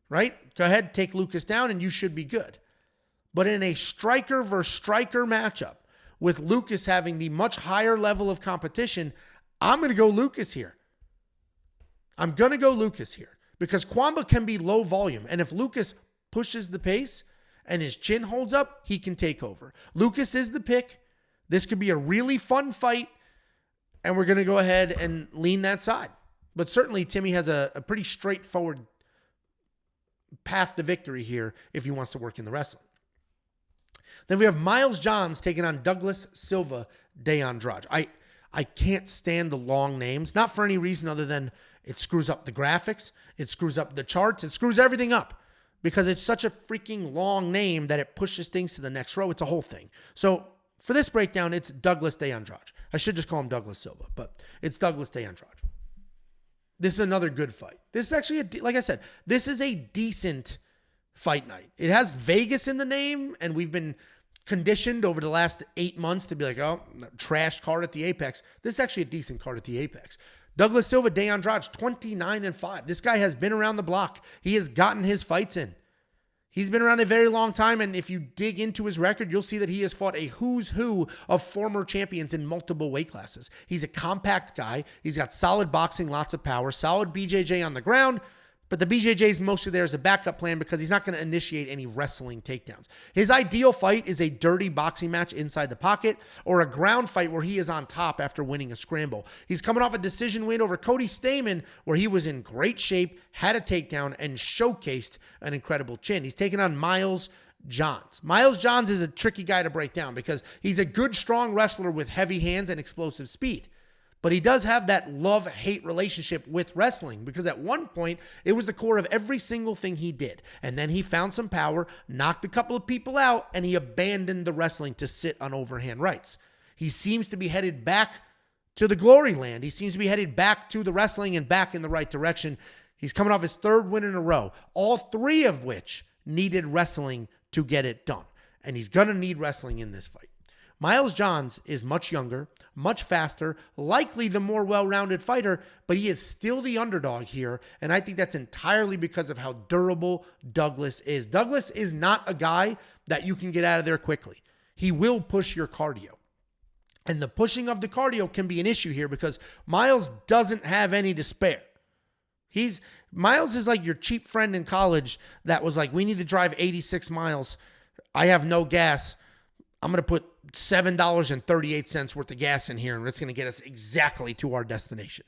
Speaker 1: right? Go ahead, take Lucas down, and you should be good. But in a striker versus striker matchup, with Lucas having the much higher level of competition, I'm going to go Lucas here. I'm going to go Lucas here. Because Cuamba can be low volume. And if Lucas pushes the pace and his chin holds up, he can take over. Lucas is the pick. This could be a really fun fight. And we're going to go ahead and lean that side. But certainly Timmy has a pretty straightforward path to victory here if he wants to work in the wrestling. Then we have Miles Johns taking on Douglas Silva de Andrade. I can't stand the long names, not for any reason other than it screws up the graphics, it screws up the charts, it screws everything up because it's such a freaking long name that it pushes things to the next row. It's a whole thing. So for this breakdown, it's Douglas de Andrade. I should just call him Douglas Silva, but it's Douglas de Andrade. This is another good fight. This is actually, like I said, this is a decent fight night. It has Vegas in the name, and we've been conditioned over the last 8 months to be like, oh, trash card at the Apex. This is actually a decent card at the Apex. Douglas Silva de Andrade, 29-5. This guy has been around the block. He has gotten his fights in. He's been around a very long time, and if you dig into his record, you'll see that he has fought a who's who of former champions in multiple weight classes. He's a compact guy. He's got solid boxing, lots of power, solid BJJ on the ground, but the BJJ is mostly there as a backup plan because he's not going to initiate any wrestling takedowns. His ideal fight is a dirty boxing match inside the pocket or a ground fight where he is on top after winning a scramble. He's coming off a decision win over Cody Stamann where he was in great shape, had a takedown, and showcased an incredible chin. He's taking on Miles Johns. Miles Johns is a tricky guy to break down because he's a good, strong wrestler with heavy hands and explosive speed. But he does have that love-hate relationship with wrestling because at one point, it was the core of every single thing he did. And then he found some power, knocked a couple of people out, and he abandoned the wrestling to sit on overhand rights. He seems to be headed back to the glory land. He seems to be headed back to the wrestling and back in the right direction. He's coming off his third win in a row, all three of which needed wrestling to get it done. And he's going to need wrestling in this fight. Miles Johns is much younger, much faster, likely the more well-rounded fighter, but he is still the underdog here, and I think that's entirely because of how durable Douglas is. Douglas is not a guy that you can get out of there quickly. He will push your cardio. And the pushing of the cardio can be an issue here because Miles doesn't have any to spare. Miles is like your cheap friend in college that was like, we need to drive 86 miles. I have no gas. I'm going to put $7.38 worth of gas in here, and it's going to get us exactly to our destination.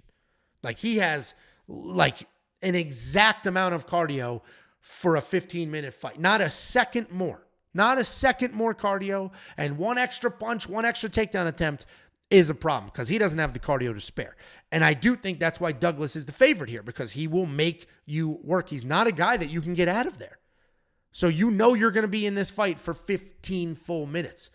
Speaker 1: Like he has like an exact amount of cardio for a 15-minute fight. Not a second more. Not a second more cardio. And one extra punch, one extra takedown attempt is a problem because he doesn't have the cardio to spare. And I do think that's why Douglas is the favorite here because he will make you work. He's not a guy that you can get out of there. So you know you're going to be in this fight for 15 full minutes.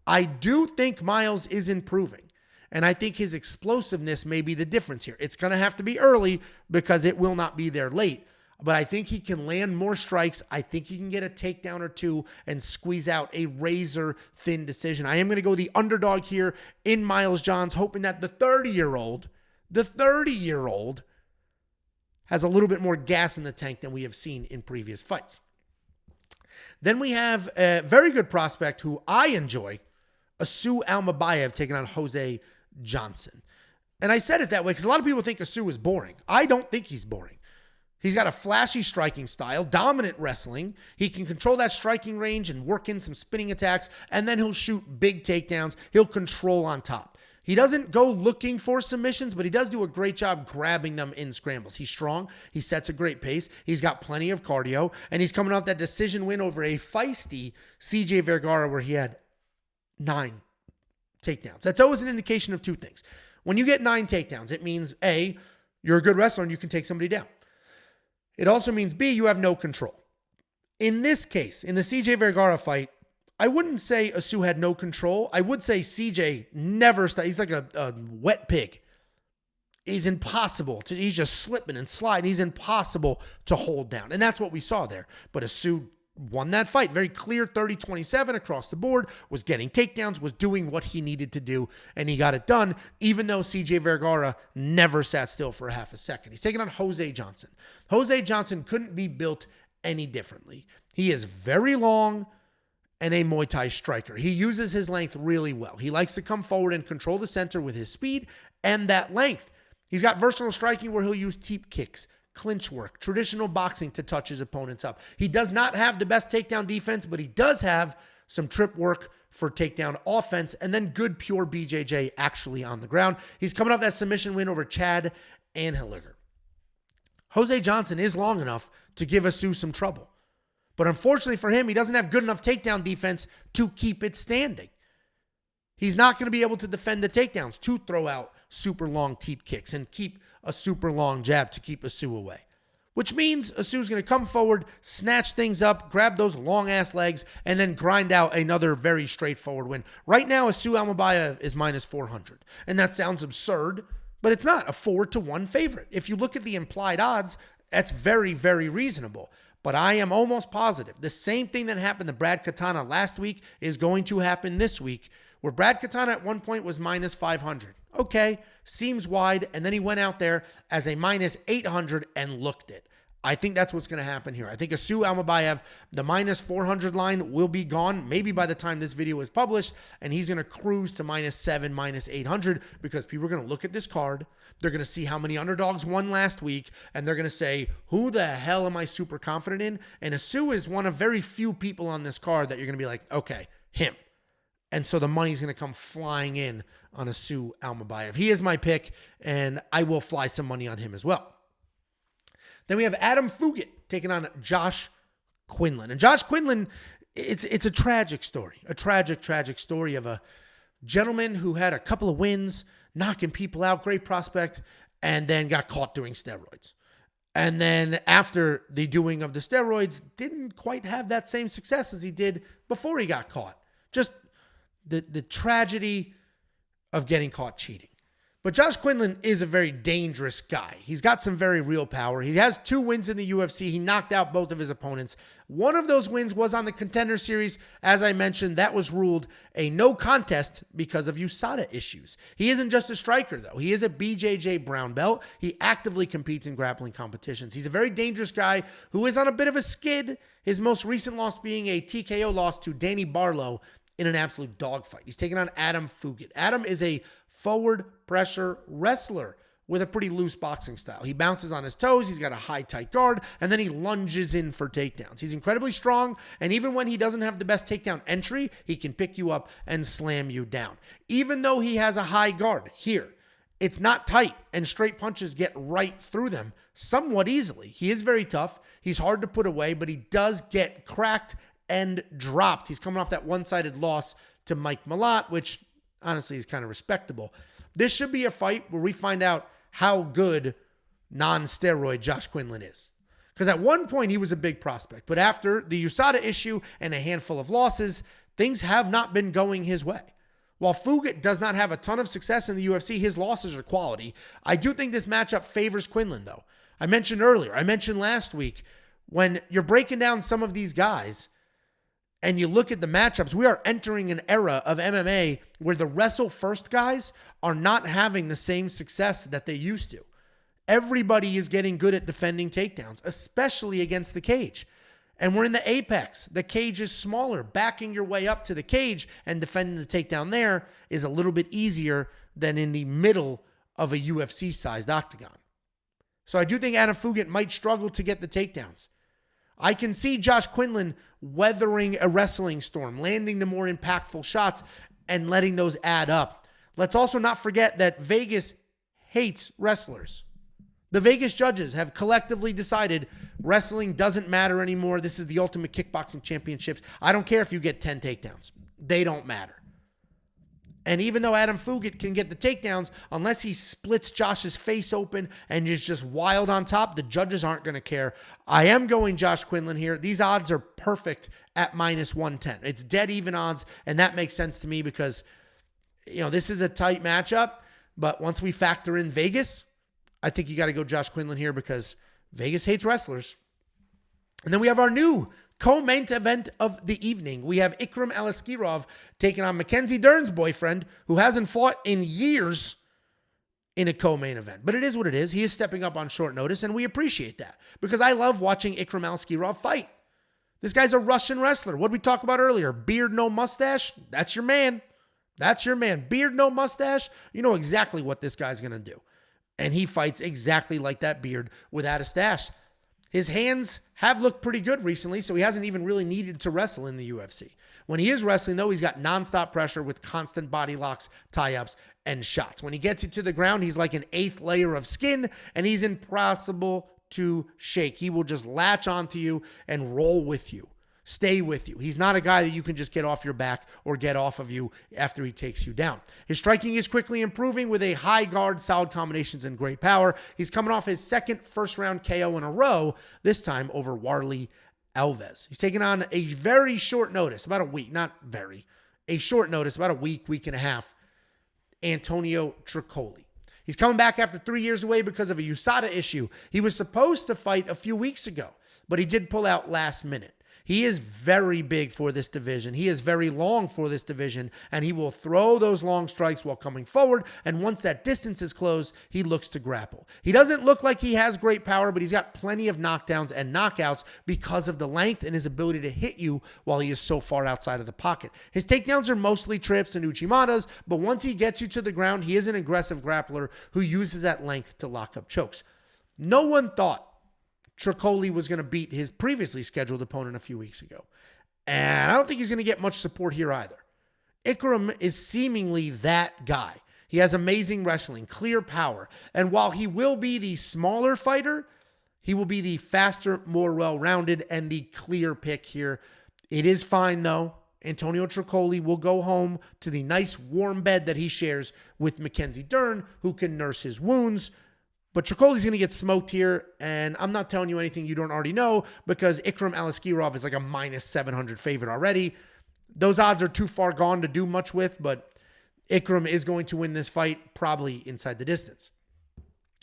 Speaker 1: I do think Miles is improving, and I think his explosiveness may be the difference here. It's going to have to be early because it will not be there late, but I think he can land more strikes. I think he can get a takedown or two and squeeze out a razor-thin decision. I am going to go the underdog here in Miles Johns, hoping that the 30-year-old has a little bit more gas in the tank than we have seen in previous fights. Then we have a very good prospect who I enjoy, Asu Almabaev taking on Jose Johnson. And I said it that way because a lot of people think Asu is boring. I don't think he's boring. He's got a flashy striking style, dominant wrestling. He can control that striking range and work in some spinning attacks, and then he'll shoot big takedowns. He'll control on top. He doesn't go looking for submissions, but he does do a great job grabbing them in scrambles. He's strong. He sets a great pace. He's got plenty of cardio, and he's coming off that decision win over a feisty CJ Vergara where he had 9 takedowns. That's always an indication of two things. When you get 9 takedowns, it means A, you're a good wrestler and you can take somebody down. It also means, B, you have no control. In this case, in the CJ Vergara fight, I wouldn't say Asu had no control. I would say CJ never stopped. He's like a wet pig. He's impossible to, he's just slipping and sliding. He's impossible to hold down. And that's what we saw there. But Asu won that fight. Very clear 30-27 across the board, was getting takedowns, was doing what he needed to do, and he got it done, even though CJ Vergara never sat still for a half a second. He's taking on Jose Johnson. Jose Johnson couldn't be built any differently. He is very long and a Muay Thai striker. He uses his length really well. He likes to come forward and control the center with his speed and that length. He's got versatile striking where he'll use teep kicks, clinch work, traditional boxing to touch his opponents up. He does not have the best takedown defense, but he does have some trip work for takedown offense and then good pure BJJ actually on the ground. He's coming off that submission win over Chad Anheliger. Jose Johnson is long enough to give Asu some trouble. But unfortunately for him, he doesn't have good enough takedown defense to keep it standing. He's not going to be able to defend the takedowns to throw out super long teep kicks and keep a super long jab to keep Asu away. Which means Asu's going to come forward, snatch things up, grab those long-ass legs, and then grind out another very straightforward win. Right now, Asu Almabaev is minus 400. And that sounds absurd, but it's not a 4-1 favorite. If you look at the implied odds, that's very, very reasonable. But I am almost positive the same thing that happened to Brad Katana last week is going to happen this week, where Brad Katana at one point was minus 500. Okay, seems wide, and then he went out there as a minus 800 and looked it. I think that's what's going to happen here. I think Asu Almabaev, the minus 400 line will be gone maybe by the time this video is published, and he's going to cruise to minus 7, minus 800 because people are going to look at this card. They're going to see how many underdogs won last week, and they're going to say, who the hell am I super confident in? And Asu is one of very few people on this card that you're going to be like, okay, him. And so the money's going to come flying in on Asu Almabaev. He is my pick, and I will fly some money on him as well. Then we have Adam Fugit taking on Josh Quinlan. And Josh Quinlan, it's a tragic story. A tragic, tragic story of a gentleman who had a couple of wins, knocking people out, great prospect, and then got caught doing steroids. And then after the doing of the steroids, didn't quite have that same success as he did before he got caught. Just the tragedy of getting caught cheating. But Josh Quinlan is a very dangerous guy. He's got some very real power. He has 2 wins in the UFC. He knocked out both of his opponents. One of those wins was on the Contender Series. As I mentioned, that was ruled a no contest because of USADA issues. He isn't just a striker, though. He is a BJJ brown belt. He actively competes in grappling competitions. He's a very dangerous guy who is on a bit of a skid, his most recent loss being a TKO loss to Danny Barlow in an absolute dogfight. He's taking on Adam Fugit. Adam is a forward pressure wrestler with a pretty loose boxing style. He bounces on his toes, he's got a high tight guard, and then he lunges in for takedowns. He's incredibly strong, and even when he doesn't have the best takedown entry, he can pick you up and slam you down. Even though he has a high guard here, it's not tight, and straight punches get right through them somewhat easily. He is very tough. He's hard to put away, but he does get cracked and dropped. He's coming off that one-sided loss to Mike Malott, which honestly is kind of respectable. This should be a fight where we find out how good non-steroid Josh Quinlan is. Because at one point he was a big prospect, but after the USADA issue and a handful of losses, things have not been going his way. While Fugit does not have a ton of success in the UFC, his losses are quality. I do think this matchup favors Quinlan, though. I mentioned last week, when you're breaking down some of these guys, and you look at the matchups, we are entering an era of MMA where the wrestle first guys are not having the same success that they used to. Everybody is getting good at defending takedowns, especially against the cage. And we're in the apex. The cage is smaller. Backing your way up to the cage and defending the takedown there is a little bit easier than in the middle of a UFC-sized octagon. So I do think Adam Fugit might struggle to get the takedowns. I can see Josh Quinlan weathering a wrestling storm, landing the more impactful shots and letting those add up. Let's also not forget that Vegas hates wrestlers. The Vegas judges have collectively decided wrestling doesn't matter anymore. This is the Ultimate Kickboxing Championships. I don't care if you get 10 takedowns. They don't matter. And even though Adam Fugit can get the takedowns, unless he splits Josh's face open and is just wild on top, the judges aren't going to care. I am going Josh Quinlan here. These odds are perfect at -110. It's dead even odds, and that makes sense to me because, this is a tight matchup. But once we factor in Vegas, I think you got to go Josh Quinlan here because Vegas hates wrestlers. And then we have our new co-main event of the evening. We have Ikram Aliskirov taking on Mackenzie Dern's boyfriend, who hasn't fought in years in a co-main event. But it is what it is. He is stepping up on short notice, and we appreciate that because I love watching Ikram Aliskirov fight. This guy's a Russian wrestler. What did we talk about earlier? Beard, no mustache? That's your man. That's your man. Beard, no mustache? You know exactly what this guy's going to do. And he fights exactly like that beard without a stash. His hands have looked pretty good recently, so he hasn't even really needed to wrestle in the UFC. When he is wrestling, though, he's got nonstop pressure with constant body locks, tie-ups, and shots. When he gets you to the ground, he's like an 8th layer of skin, and he's impossible to shake. He will just latch onto you and roll with you, stay with you. He's not a guy that you can just get off your back or get off of you after he takes you down. His striking is quickly improving with a high guard, solid combinations, and great power. He's coming off his second first-round KO in a row, this time over Warley Alves. He's taking on a very short notice, about a week, a short notice, about a week and a half, Antonio Tricoli. He's coming back after 3 years away because of a USADA issue. He was supposed to fight a few weeks ago, but he did pull out last minute. He is very big for this division. He is very long for this division, and he will throw those long strikes while coming forward, and once that distance is closed, he looks to grapple. He doesn't look like he has great power, but he's got plenty of knockdowns and knockouts because of the length and his ability to hit you while he is so far outside of the pocket. His takedowns are mostly trips and uchimatas, but once he gets you to the ground, he is an aggressive grappler who uses that length to lock up chokes. No one thought Tricoli was going to beat his previously scheduled opponent a few weeks ago. And I don't think he's going to get much support here either. Ikram is seemingly that guy. He has amazing wrestling, clear power. And while he will be the smaller fighter, he will be the faster, more well-rounded, and the clear pick here. It is fine, though. Antonio Tricoli will go home to the nice warm bed that he shares with Mackenzie Dern, who can nurse his wounds. But Tricoli's going to get smoked here, and I'm not telling you anything you don't already know because Ikram Aliskirov is like a -700 favorite already. Those odds are too far gone to do much with, but Ikram is going to win this fight probably inside the distance.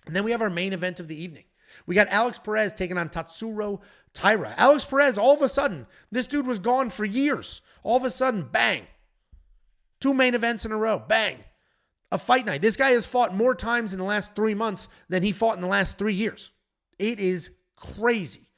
Speaker 1: And then we have our main event of the evening. We got Alex Perez taking on Tatsuro Taira. Alex Perez, all of a sudden, this dude was gone for years. All of a sudden, bang. 2 main events in a row, bang. A fight night. This guy has fought more times in the last 3 months than he fought in the last 3 years. It is crazy.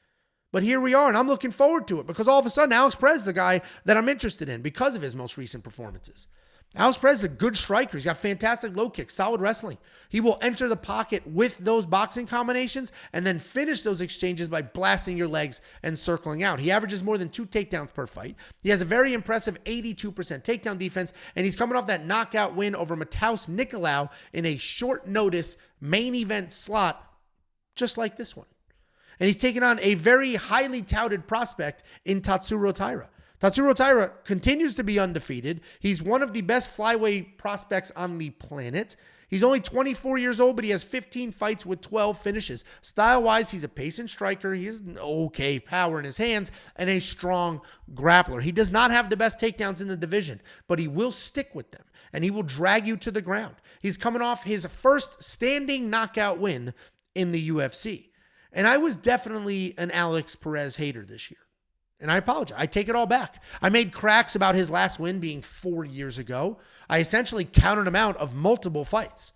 Speaker 1: But here we are, and I'm looking forward to it because all of a sudden, Alex Perez is the guy that I'm interested in because of his most recent performances. Alex Perez is a good striker. He's got fantastic low kicks, solid wrestling. He will enter the pocket with those boxing combinations and then finish those exchanges by blasting your legs and circling out. He averages more than 2 takedowns per fight. He has a very impressive 82% takedown defense, and he's coming off that knockout win over Mataus Nicolau in a short notice main event slot, just like this one. And he's taking on a very highly touted prospect in Tatsuro Taira. Tatsuro Taira continues to be undefeated. He's one of the best flyweight prospects on the planet. He's only 24 years old, but he has 15 fights with 12 finishes. Style-wise, he's a patient striker. He has okay power in his hands and a strong grappler. He does not have the best takedowns in the division, but he will stick with them, and he will drag you to the ground. He's coming off his first standing knockout win in the UFC. And I was definitely an Alex Perez hater this year. And I apologize. I take it all back. I made cracks about his last win being 4 years ago. I essentially counted him out of multiple fights.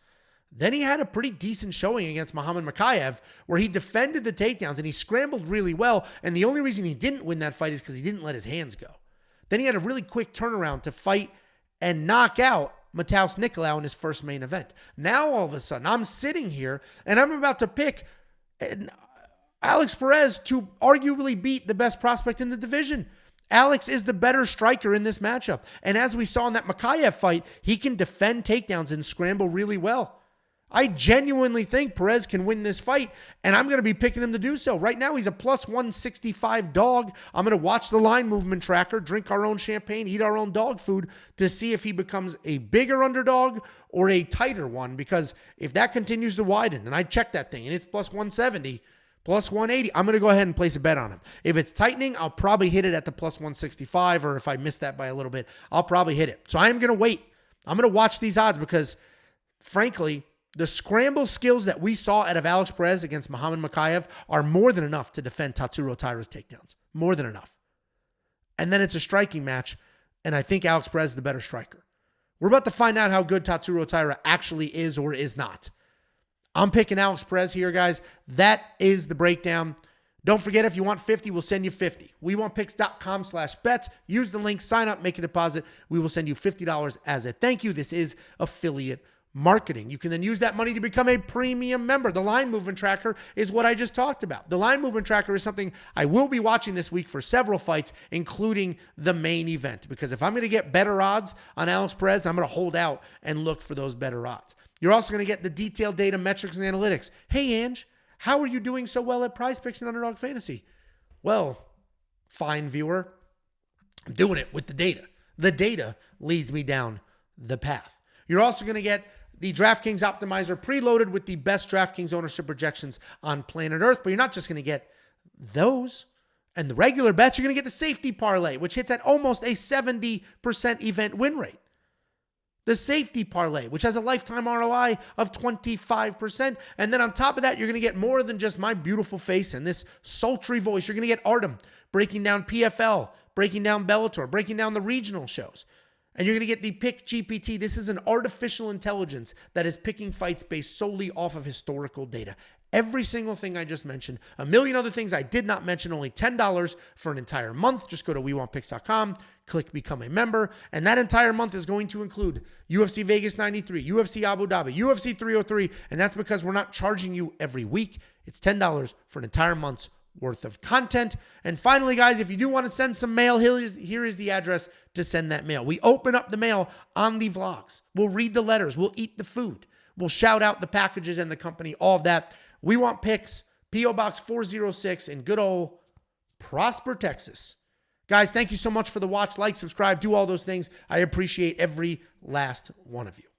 Speaker 1: Then he had a pretty decent showing against Muhammad Mokaev where he defended the takedowns and he scrambled really well. And the only reason he didn't win that fight is because he didn't let his hands go. Then he had a really quick turnaround to fight and knock out Mataus Nicolau in his first main event. Now all of a sudden I'm sitting here and I'm about to pick Alex Perez to arguably beat the best prospect in the division. Alex is the better striker in this matchup. And as we saw in that Mokaev fight, he can defend takedowns and scramble really well. I genuinely think Perez can win this fight, and I'm going to be picking him to do so. Right now, he's a plus 165 dog. I'm going to watch the line movement tracker, drink our own champagne, eat our own dog food to see if he becomes a bigger underdog or a tighter one, because if that continues to widen, and I check that thing, and it's plus 170, plus 180, I'm going to go ahead and place a bet on him. If it's tightening, I'll probably hit it at the plus 165, or if I miss that by a little bit, I'll probably hit it. So I am going to wait. I'm going to watch these odds because, frankly, the scramble skills that we saw out of Alex Perez against Muhammad Mokaev are more than enough to defend Tatsuro Taira's takedowns. More than enough. And then it's a striking match, and I think Alex Perez is the better striker. We're about to find out how good Tatsuro Taira actually is or is not. I'm picking Alex Perez here, guys. That is the breakdown. Don't forget, if you want 50, we'll send you 50. WeWantPicks.com/bets. Use the link, sign up, make a deposit. We will send you $50 as a thank you. This is affiliate marketing. You can then use that money to become a premium member. The line movement tracker is what I just talked about. The line movement tracker is something I will be watching this week for several fights, including the main event. Because if I'm going to get better odds on Alex Perez, I'm going to hold out and look for those better odds. You're also going to get the detailed data, metrics, and analytics. Hey, Ange, how are you doing so well at Prize Picks and Underdog Fantasy? Well, fine, viewer. I'm doing it with the data. The data leads me down the path. You're also going to get the DraftKings Optimizer preloaded with the best DraftKings ownership projections on planet Earth. But you're not just going to get those and the regular bets. You're going to get the safety parlay, which hits at almost a 70% event win rate. The safety parlay, which has a lifetime ROI of 25%. And then on top of that, you're going to get more than just my beautiful face and this sultry voice. You're going to get Artem breaking down PFL, breaking down Bellator, breaking down the regional shows. And you're going to get the Pick GPT. This is an artificial intelligence that is picking fights based solely off of historical data. Every single thing I just mentioned, a million other things I did not mention, only $10 for an entire month. Just go to WeWantPicks.com, click Become a Member, and that entire month is going to include UFC Vegas 93, UFC Abu Dhabi, UFC 303, and that's because we're not charging you every week. It's $10 for an entire month's worth of content. And finally, guys, if you do want to send some mail, here is the address to send that mail. We open up the mail on the vlogs. We'll read the letters. We'll eat the food. We'll shout out the packages and the company, all of that. We Want Picks, P.O. Box 406 in good old Prosper, Texas. Guys, thank you so much for the watch. Like, subscribe, do all those things. I appreciate every last one of you.